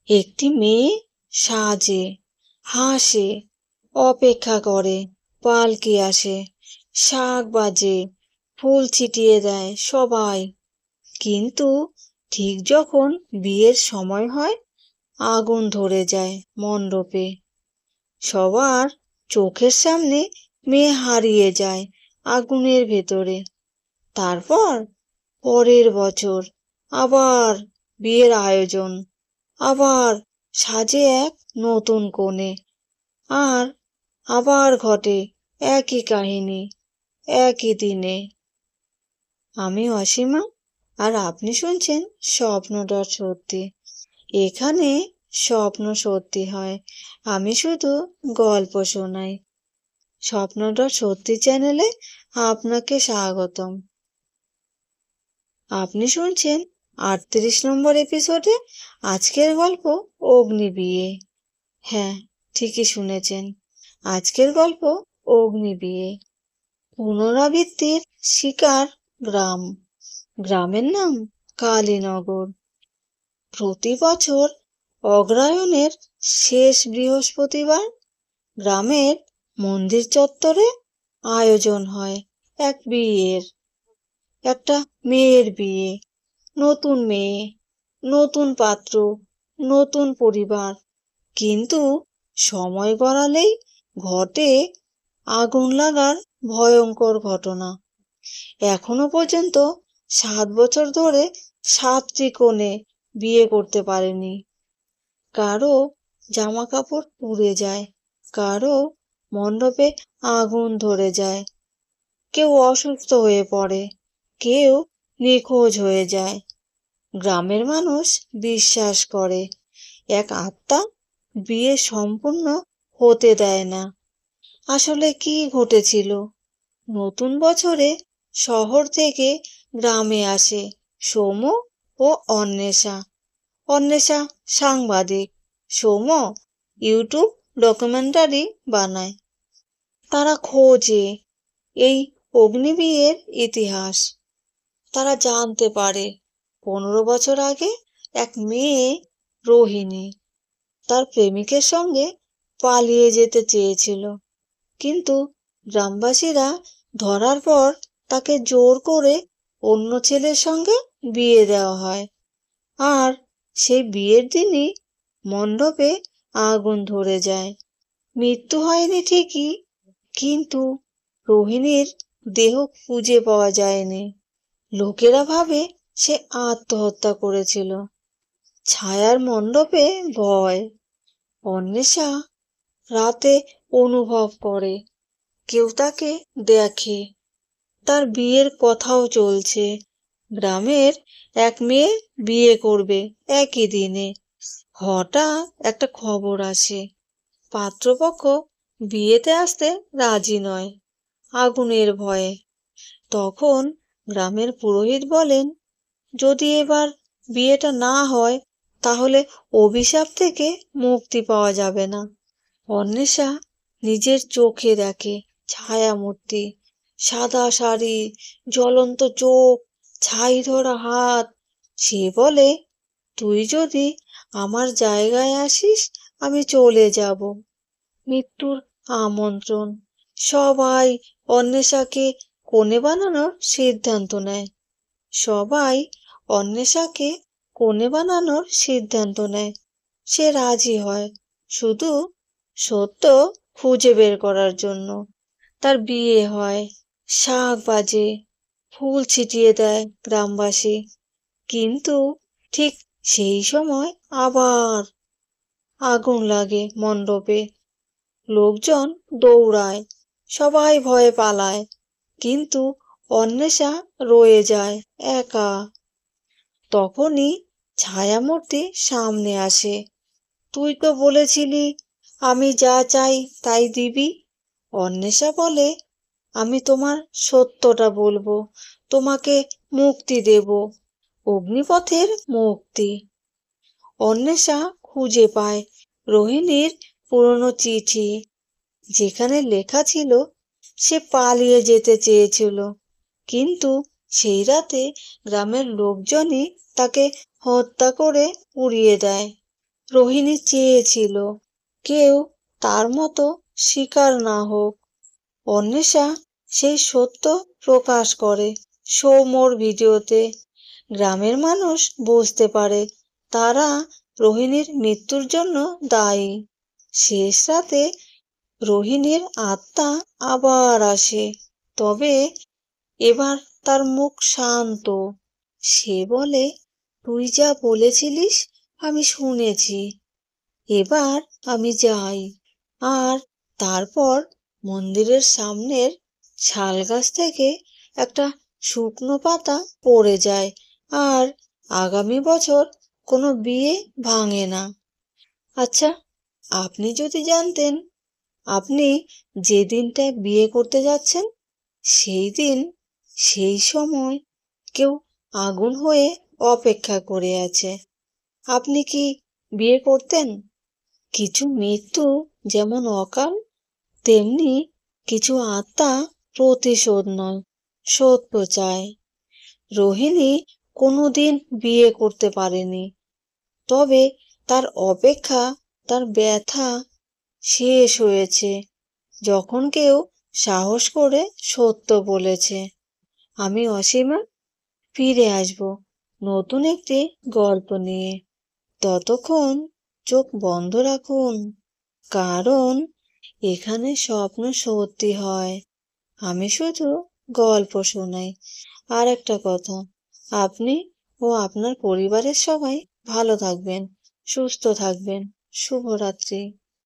একটি মেয়ে সাজে, হাসে, অপেক্ষা করে পালকি আসে, শাঁখ বাজে, ফুল ছিটিয়ে দেয় সবাই। কিন্তু ঠিক যখন বিয়ের সময় হয়, আগুন ধরে যায় মণ্ডপে। সবার চোখের সামনে মেয়ে হারিয়ে যায় আগুনের ভেতরে। তারপর পরের বছর আবার বিয়ের আয়োজন, আবার সাজে এক নতুন কনে, আর আবার ঘটে একই কাহিনী, একই দিনে। আমি অসীমা, আর আপনি শুনছেন স্বপ্নটা সত্যি। এখানে স্বপ্ন সত্যি হয়, আমি শুধু গল্প শোনাই। স্বপ্নটা সত্যি চ্যানেলে আপনাকে স্বাগতম। আপনি শুনছেন 38 নম্বর এপিসোডে আজকের গল্প অগ্নিবিয়ে। হ্যাঁ, ঠিকই শুনেছেন, আজকের গল্প অগ্নিবিয়ে। পুনরাবৃত্তির শিকার গ্রাম। গ্রামের নাম কালীনগর। প্রতি বছর অগ্রহায়ণের শেষ বৃহস্পতিবার গ্রামের মন্দির চত্বরে আয়োজন হয় এক বিয়ের। একটা মেয়ের বিয়ে, নতুন মেয়ে, নতুন পাত্র, নতুন পরিবার। কিন্তু সময় গড়ালেই ঘটে আগুন লাগার ভয়ঙ্কর ঘটনা। এখনো পর্যন্ত 7 বছর ধরে 7টি কনে বিয়ে করতে পারেনি। কারো জামা কাপড় পুড়ে যায়, কারো মণ্ডপে আগুন ধরে যায়, কেউ অসুস্থ হয়ে পড়ে, কেউ নিখোঁজ হয়ে যায়। গ্রামের মানুষ বিশ্বাস করে এক আত্মা বিয়ে সম্পূর্ণ হতে দেয় না। আসলে কি ঘটেছিল? নতুন বছরে শহর থেকে গ্রামে আসে সৌম্য ও অন্বেষা। অন্বেষা সাংবাদিক, সৌম্য ইউটিউব ডকুমেন্টারি বানায়। তারা খোঁজে এই অগ্নিবিয়ের ইতিহাস। তারা জানতে পারে 15 বছর আগে এক মেয়ে রোহিণী তার প্রেমিকের সঙ্গে পালিয়ে যেতে চেয়েছিল, কিন্তু গ্রামবাসীরা ধরার পর তাকে জোর করে অন্য ছেলের সঙ্গে বিয়ে দেওয়া হয়। আর সেই বিয়ের দিনই মণ্ডপে আগুন ধরে যায়। মৃত্যু হয়নি ঠিকই, কিন্তু রোহিণীর দেহ খুঁজে পাওয়া যায়নি। লোকেরা ভাবে সে আত্মহত্যা করেছিল। ছায়ার মণ্ডপে ভয়। অন্বেষা রাতে অনুভব করে কেউ তাকে দেখে। তার বিয়ের কথাও চলছে। গ্রামের এক মেয়ে বিয়ে করবে একই দিনে। হঠাৎ একটা খবর আসে, পাত্রপক্ষ বিয়েতে আসতে রাজি নয় আগুনের ভয়ে। তখন গ্রামের পুরোহিত বলেন, যদি এবার বিয়েটা না হয় তাহলে অভিশাপ থেকে মুক্তি পাওয়া যাবে না। অন্বেষা নিজের চোখে দেখে ছায়ামূর্তি, সাদা শাড়ি, জ্বলন্ত চোখ, ছাই ধরা হাত। সে বলে, তুই যদি আমার জায়গায় আসিস আমি চলে যাব। মৃত্যুর আমন্ত্রণ। সবাই অন্বেষাকে কনে বানানোর সিদ্ধান্ত নেয়। সবাই অন্বেষাকে কনে বানানোর সিদ্ধান্ত নেয়। সে রাজি হয়, শুধু সত্য খুঁজে বের করার জন্য। তার বিয়ে হয়, শাঁখ বাজে, ফুল ছিটিয়ে দেয় গ্রামবাসী। কিন্তু ঠিক সেই সময় আবার আগুন লাগে মণ্ডপে। লোকজন দৌড়ায়, সবাই ভয়ে পালায়, কিন্তু অন্বেষা রয়ে যায় একা। তখনই ছায়ামূর্তি সামনে আসে। তুই তো বলেছিলি আমি যা চাই তাই দিবি। অন্বেষা বলে, আমি তোমার সত্যটা বলবো, তোমাকে মুক্তি দেব, অগ্নিপথের মুক্তি। অন্বেষা খুঁজে পায় রোহিণীর পুরনো চিঠি, যেখানে লেখা ছিল সে পালিয়ে যেতে চেয়েছিল, কিন্তু সেই রাতে গ্রামের লোকজনই তাকে হত্যা করে উড়িয়ে দেয়। রোহিণী চেয়েছিল কেউ তার মতো শিকার না হোক। অন্বেষা সেই সত্য প্রকাশ করে সৌম্যর ভিডিওতে। গ্রামের মানুষ বুঝতে পারে তারা রোহিণীর মৃত্যুর জন্য দায়ী। শেষ রাতে রোহিণীর আত্মা আবার আসে, তবে এবার তার মুখ শান্ত। সে বলে, তুই যা বলেছিলিস আমি শুনেছি, এবার আমি যাই। আর তারপর মন্দিরের সামনের শাল গাছ থেকে একটা শুকনো পাতা পড়ে যায়, আর আগামী বছর কোনো বিয়ে ভাঙে না। আচ্ছা, আপনি যদি জানতেন আপনি যে দিনটায় বিয়ে করতে যাচ্ছেন সেই দিন সেই সময় কেউ আগুন হয়ে অপেক্ষা করে আছে, আপনি কি বিয়ে করতেন? কিছু মৃত্যু যেমন অকাল, তেমনি কিছু আত্মা প্রতিশোধ নয়, সত্য চায়। রোহিণী কোনোদিন বিয়ে করতে পারেনি, তবে তার অপেক্ষা, তার ব্যথা শেষ হয়েছে যখন কেউ সাহস করে সত্য বলেছে। আমি অসীমা ফিরে আসব নতুন একটি গল্প নিয়ে। ততক্ষণ চোখ বন্ধ রাখুন, কারণ এখানে স্বপ্ন সত্যি হয়। আমি শুধু গল্প শোনাই। আর একটা কথা, আপনি ও আপনার পরিবারের সবাই ভালো থাকবেন, সুস্থ থাকবেন। শুভরাত্রি।